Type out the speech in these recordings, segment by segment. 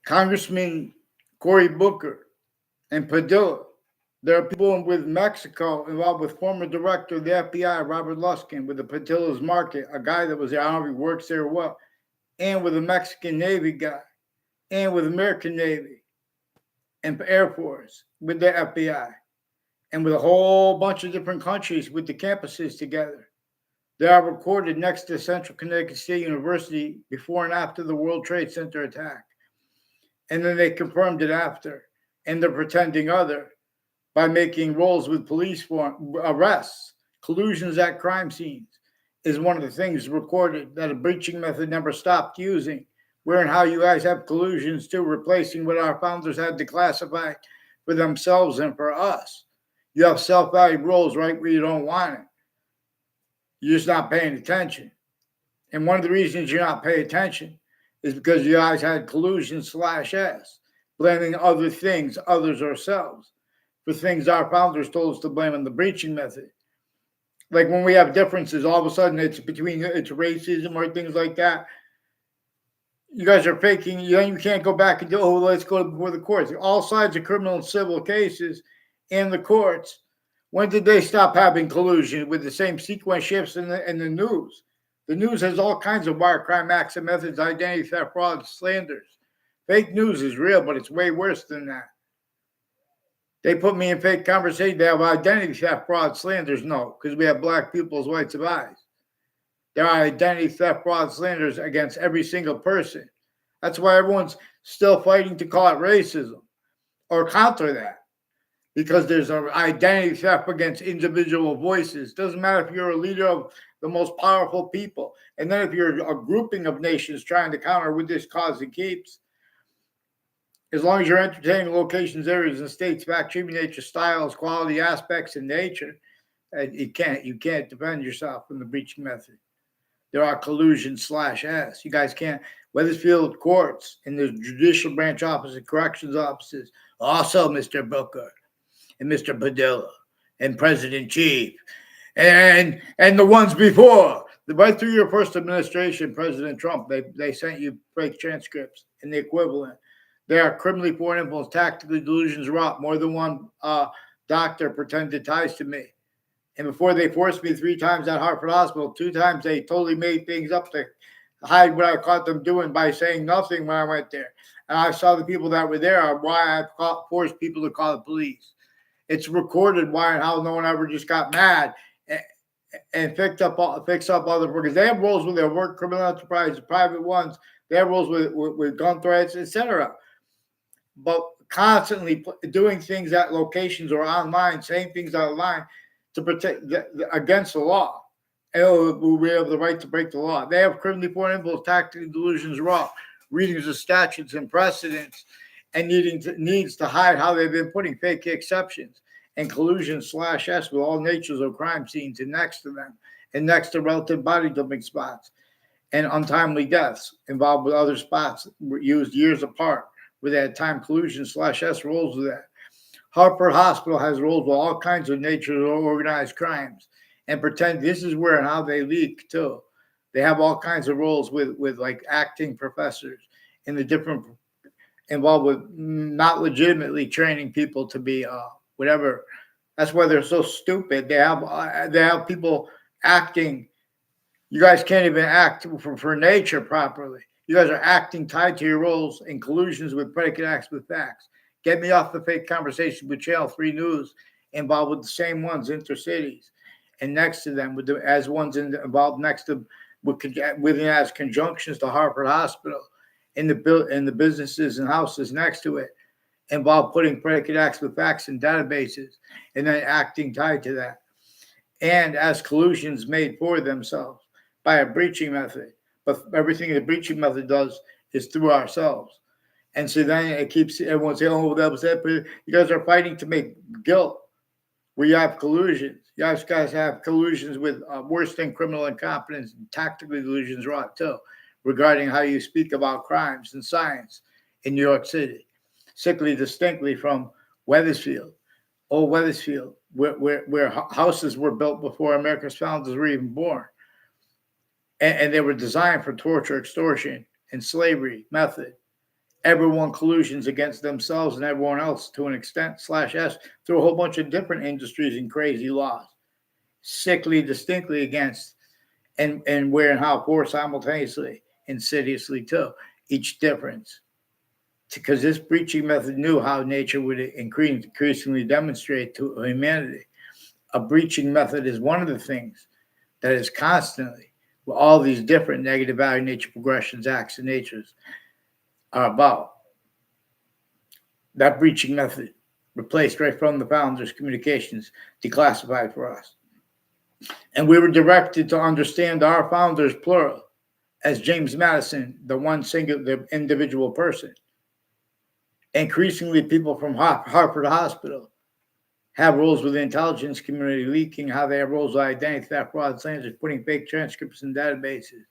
Congressman Cory Booker and Padilla. There are people with Mexico involved with former director of the FBI, Robert Luskin, with the Padilla's Market, a guy that was there, I don't know if he works there or what, and with a Mexican Navy guy, and with American Navy and Air Force, with the FBI, and with a whole bunch of different countries with the campuses together. They are recorded next to Central Connecticut State University before and after the World Trade Center attack. And then they confirmed it after. And they're pretending other by making rolls with police for arrests. Collusions at crime scenes is one of the things recorded that a breaching method never stopped using. Where and how you guys have collusions too, replacing what our founders had to classify for themselves and for us. You have self-valued roles right where you don't want it. You're just not paying attention. And one of the reasons you're not paying attention is because you guys had collusion/S, blaming other things, others ourselves, for things our founders told us to blame on the breaching method. Like when we have differences, all of a sudden it's racism or things like that. You guys are faking, you can't go back and do, let's go before the courts. All sides of criminal and civil cases in the courts. When did they stop having collusion with the same sequence shifts in the news? The news has all kinds of wire crime acts and methods, identity theft, fraud, slanders. Fake news is real, but it's way worse than that. They put me in fake conversation. They have identity theft, fraud, slanders. No, because we have black people's whites of eyes. There are identity theft, fraud, slanders against every single person. That's why everyone's still fighting to call it racism or counter that. Because there's an identity theft against individual voices. Doesn't matter if you're a leader of the most powerful people. And then if you're a grouping of nations trying to counter with this cause it keeps, as long as you're entertaining locations, areas, and states, fact, treatment, nature, styles, quality, aspects, and nature, you can't defend yourself from the breaching method. There are collusion/S. You guys can't. Weathersfield courts and the judicial branch offices, corrections offices, also Mr. Booker and Mr. Padilla and President Chief and the ones before. Right through your first administration, President Trump, they sent you fake transcripts and the equivalent. They are criminally foreign influence, tactically delusions wrought. More than one doctor pretended ties to me. And before they forced me 3 times at Hartford Hospital, 2 times they totally made things up to hide what I caught them doing by saying nothing when I went there. And I saw the people that were there, why I forced people to call the police. It's recorded why and how no one ever just got mad and fix up other workers. They have roles with their work, criminal enterprise, private ones. They have roles with gun threats, etc. But constantly doing things at locations or online, saying things online to protect against the law. And we have the right to break the law. They have criminally foreign influence, tactical delusions raw, readings of statutes and precedents, and needs to hide how they've been putting fake exceptions and collusion/S with all natures of crime scenes and next to them, and next to relative body dumping spots, and untimely deaths involved with other spots used years apart, where they had time collusion/S roles with that. Hartford Hospital has roles with all kinds of natures of organized crimes, and pretend this is where and how they leak too. They have all kinds of roles with like acting professors and the different involved with not legitimately training people to be whatever. That's why they're so stupid. They have people acting. You guys can't even act for nature properly. You guys are acting tied to your roles in collusions with predicate acts with facts. Get me off the fake conversation with Channel 3 News involved with the same ones, Intra-cities, and next to them as ones involved next to within as conjunctions to Hartford Hospital, in the businesses and houses next to it, involve putting predicate acts with facts in databases and then acting tied to that, and as collusions made for themselves by a breaching method. But everything the breaching method does is through ourselves. And so then it keeps everyone saying, oh, that was it. But you guys are fighting to make guilt where you have collusions. You guys have collusions with worse than criminal incompetence and tactical delusions wrought too, regarding how you speak about crimes and science in New York City, sickly distinctly from Weathersfield, old Weathersfield, where houses were built before America's founders were even born. And they were designed for torture, extortion, and slavery method. everyone collusions against themselves and everyone else to an extent /s through a whole bunch of different industries and crazy laws, sickly distinctly against and where and how for simultaneously, insidiously too, each difference. Because this breaching method knew how nature would increasingly demonstrate to humanity. A breaching method is one of the things that is constantly, with all these different negative value nature progressions, acts, and natures are about. That breaching method replaced right from the founders' communications, declassified for us. And we were directed to understand our founders, plural, as James Madison, the one singular, the individual person. Increasingly, people from Harvard Hospital have roles with the intelligence community, leaking how they have roles with identity theft, fraud, slanders, putting fake transcripts in databases.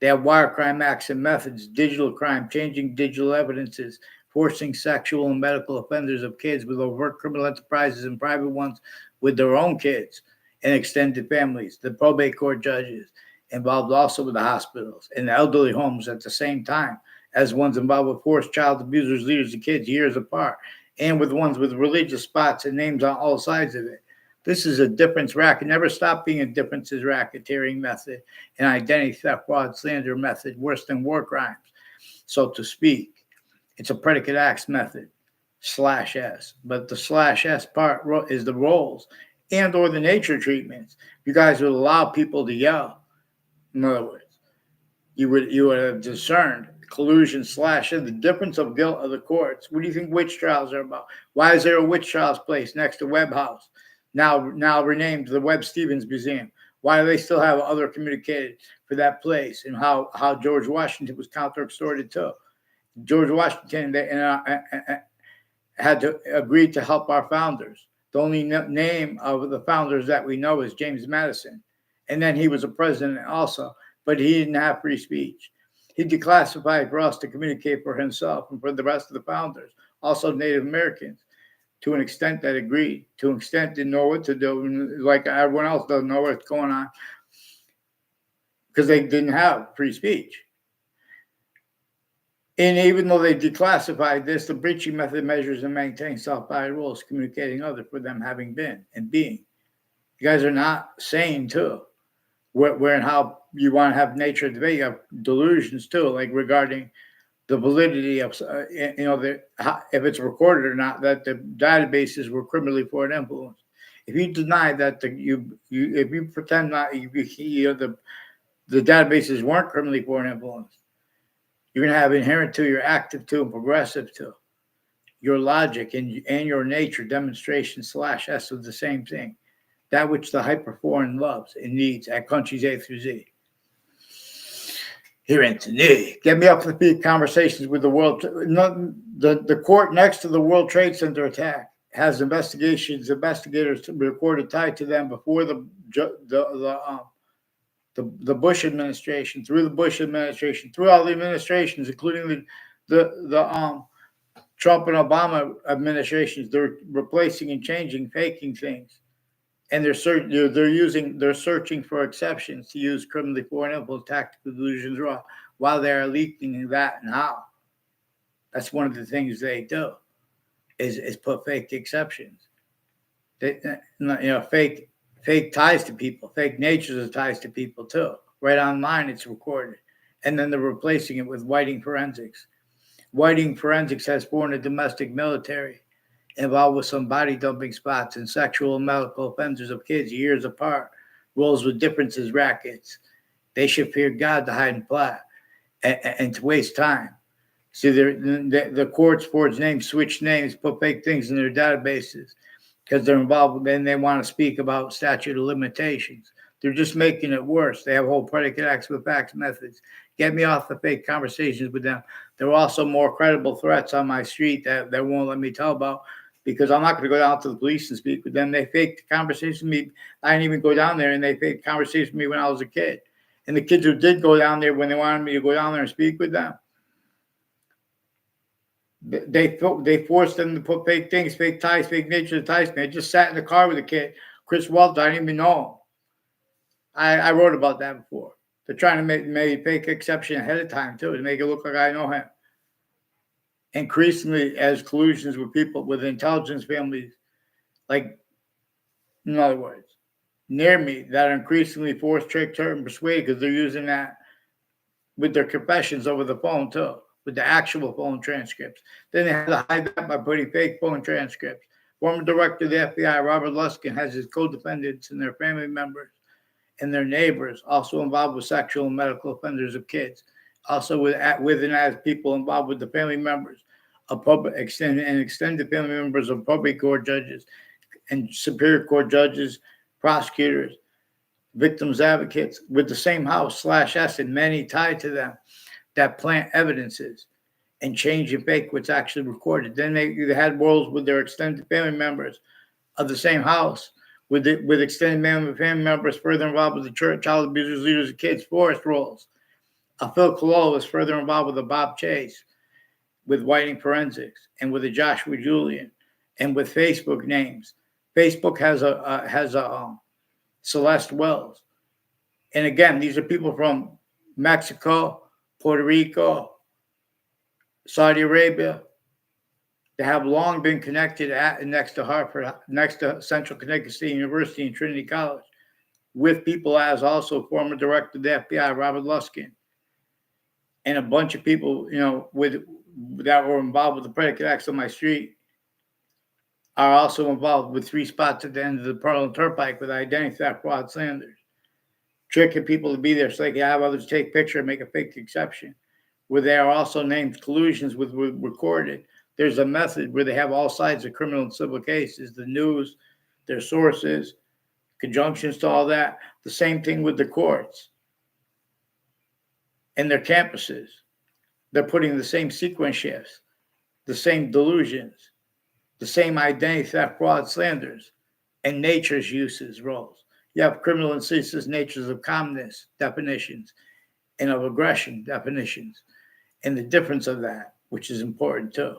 They have wire crime acts and methods, digital crime, changing digital evidences, forcing sexual and medical offenders of kids with overt criminal enterprises and private ones with their own kids and extended families, the probate court judges involved also with the hospitals and the elderly homes at the same time as ones involved with forced child abusers, leaders of kids years apart, and with ones with religious spots and names on all sides of it. This is a difference racket. Never stop being a differences racketeering method, an identity theft, fraud, slander method, worse than war crimes, so to speak. It's a predicate acts method, /s. But the /s part is the roles and or the nature treatments. You guys would allow people to yell. In other words, you would have discerned collusion /and the difference of guilt of the courts. What do you think witch trials are about? Why is there a witch trials place next to Webb House, now renamed the Webb Stevens Museum? Why do they still have other communicated for that place? And how George Washington was counter-extorted too. George Washington had to agree to help our founders. The only name of the founders that we know is James Madison. And then he was a president also, but he didn't have free speech. He declassified for us to communicate for himself and for the rest of the founders, also Native Americans, to an extent that agreed, to an extent didn't know what to do, like everyone else doesn't know what's going on, because they didn't have free speech. And even though they declassified this, the breaching method measures and maintains self-value rules, communicating other for them having been and being. You guys are not sane too. Where and how you want to have nature debate, you have delusions too, like regarding the validity of, if it's recorded or not, that the databases were criminally foreign influence. If you deny that if you pretend not, the databases weren't criminally foreign influence, you're going to have inherent to your active to and progressive to your logic and your nature demonstration /s of the same thing. That which the hyperforeign loves and needs at countries A through Z. Here, Anthony, get me up to speed conversations with the world. The court next to the World Trade Center attack has investigators recorded tied to them before the Bush administration, through the Bush administration, through all the administrations, including the Trump and Obama administrations. They're replacing and changing, faking things. And they're searching for exceptions to use criminally foreign influence, tactical delusions raw while they're leaking that and how. That's one of the things they do is put fake exceptions. Fake ties to people, fake natures of ties to people too. Right online, it's recorded, and then they're replacing it with whiting forensics. Whiting forensics has foreign and domestic military involved with some body dumping spots and sexual and medical offenders of kids years apart, roles with differences rackets. They should fear God to hide and plot and to waste time. See, the courts forge names, switch names, put fake things in their databases because they're involved and they want to speak about statute of limitations. They're just making it worse. They have whole predicate acts with facts methods. Get me off the fake conversations with them. There are also more credible threats on my street that won't let me tell about, because I'm not going to go down to the police and speak with them. They faked the conversation with me. I didn't even go down there, and they faked the conversation with me when I was a kid. And the kids who did go down there, when they wanted me to go down there and speak with them, they forced them to put fake things, fake ties, fake nature ties. I just sat in the car with a kid, Chris Walter. I didn't even know him. I wrote about that before. They're trying to make fake exception ahead of time too, to make it look like I know him. increasingly as collusions with people with intelligence families, like, in other words, near me, that are increasingly forced, tricked, hurt, and persuaded because they're using that with their confessions over the phone too, with the actual phone transcripts. Then they have to hide that by putting fake phone transcripts. Former director of the F.B.I, Robert Luskin, has his co-defendants and their family members and their neighbors also involved with sexual and medical offenders of kids, also with and as people involved with the family members of public extended family members of public court judges and superior court judges, prosecutors, victims advocates with the same house /S and many tied to them that plant evidences and change and fake what's actually recorded. Then they had roles with their extended family members of the same house with extended family members further involved with the church, child abusers, leaders of kids, forest roles. Phil Collo was further involved with a Bob Chase, with Whiting Forensics, and with a Joshua Julian, and with Facebook names. Facebook has a Celeste Wells. And again, these are people from Mexico, Puerto Rico, Saudi Arabia. They have long been connected next to Harvard, next to Central Connecticut State University and Trinity College, with people as also former director of the F.B.I, Robert Luskin, and a bunch of people, that were involved with the predicate acts on my street are also involved with 3 spots at the end of the Pearl and Turnpike with identity theft, fraud, slanders, tricking people to be there so they can have others take a picture and make a fake exception, where they are also named collusions with recorded. There's a method where they have all sides of criminal and civil cases, the news, their sources, conjunctions to all that. The same thing with the courts and their campuses. They're putting the same sequence shifts, the same delusions, the same identity theft, fraud, slanders, and nature's uses roles. You have criminal and ceaseless natures of calmness definitions and of aggression definitions, and the difference of that, which is important too,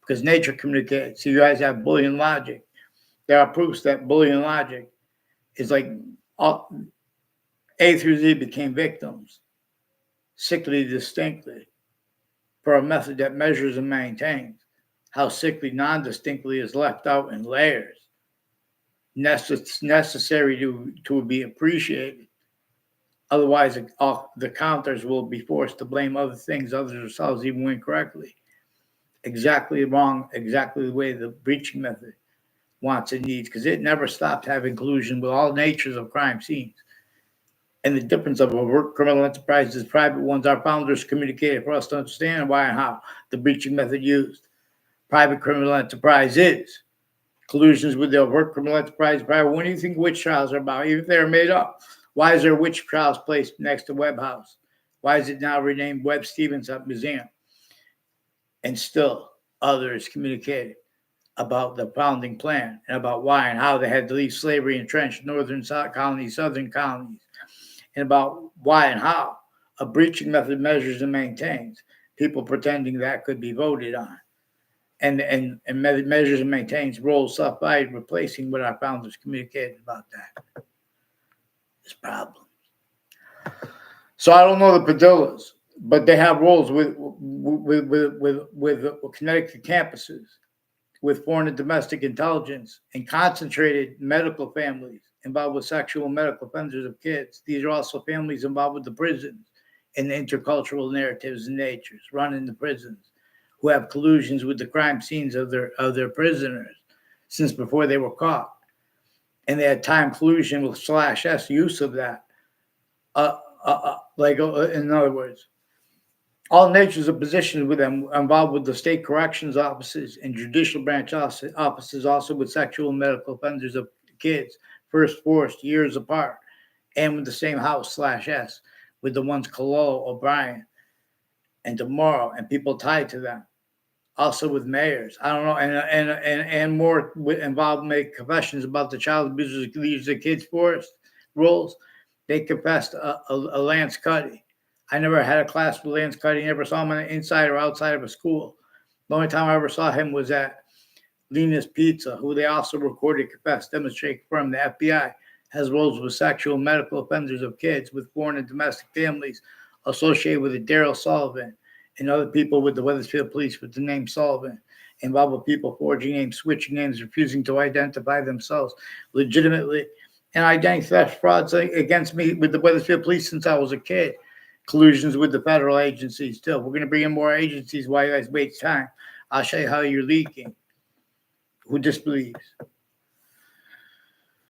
because nature communicates. So you guys have Boolean logic. There are proofs that Boolean logic is like A through Z became victims, sickly distinctly, for a method that measures and maintains how sickly non-distinctly is left out in layers, necessary to be appreciated. Otherwise, the counters will be forced to blame other things, others themselves, even when correctly. Exactly wrong, exactly the way the breaching method wants and needs, because it never stopped having collusion with all natures of crime scenes. And the difference of overt criminal enterprises, private ones, our founders communicated for us to understand why and how the breaching method used. Private criminal enterprise is collusions with the overt criminal enterprise. Private. What do you think witch trials are about? Even if they're made up, why is there witch trials placed next to Webb House? Why is it now renamed Webb Stevens Museum? And still, others communicated about the founding plan and about why and how they had to leave slavery entrenched northern colonies, southern colonies, and about why and how a breaching method measures and maintains people pretending that could be voted on. And measures and maintains roles self-by replacing what our founders communicated about that. This problem. So I don't know the Padillas, but they have roles with Connecticut campuses, with foreign and domestic intelligence, and concentrated medical families involved with sexual and medical offenders of kids. These are also families involved with the prisons and the intercultural narratives and natures running the prisons, who have collusions with the crime scenes of their prisoners since before they were caught. And they had time collusion with /S use of that. In other words, all natures of positions with them involved with the state corrections offices and judicial branch offices, also with sexual and medical offenders of kids, first forced years apart, and with the same house /S, with the ones Collo, O'Brien, and tomorrow, and people tied to them. Also with mayors, I don't know, and more involved make confessions about the child abusers, leaders of kids forest roles. They confessed a Lance Cuddy. I never had a class with Lance Cuddy. Never saw him inside or outside of a school. The only time I ever saw him was at Lena's Pizza, who they also recorded, confessed, demonstrate, confirmed the F.B.I has roles with sexual and medical offenders of kids with foreign and domestic families associated with Daryl Sullivan and other people with the Wethersfield Police with the name Sullivan, involved with people forging names, switching names, refusing to identify themselves legitimately, and identity theft frauds against me with the Wethersfield Police since I was a kid. Collusions with the federal agencies too. We're going to bring in more agencies while you guys wait time. I'll show you how you're leaking. Who disbelieves?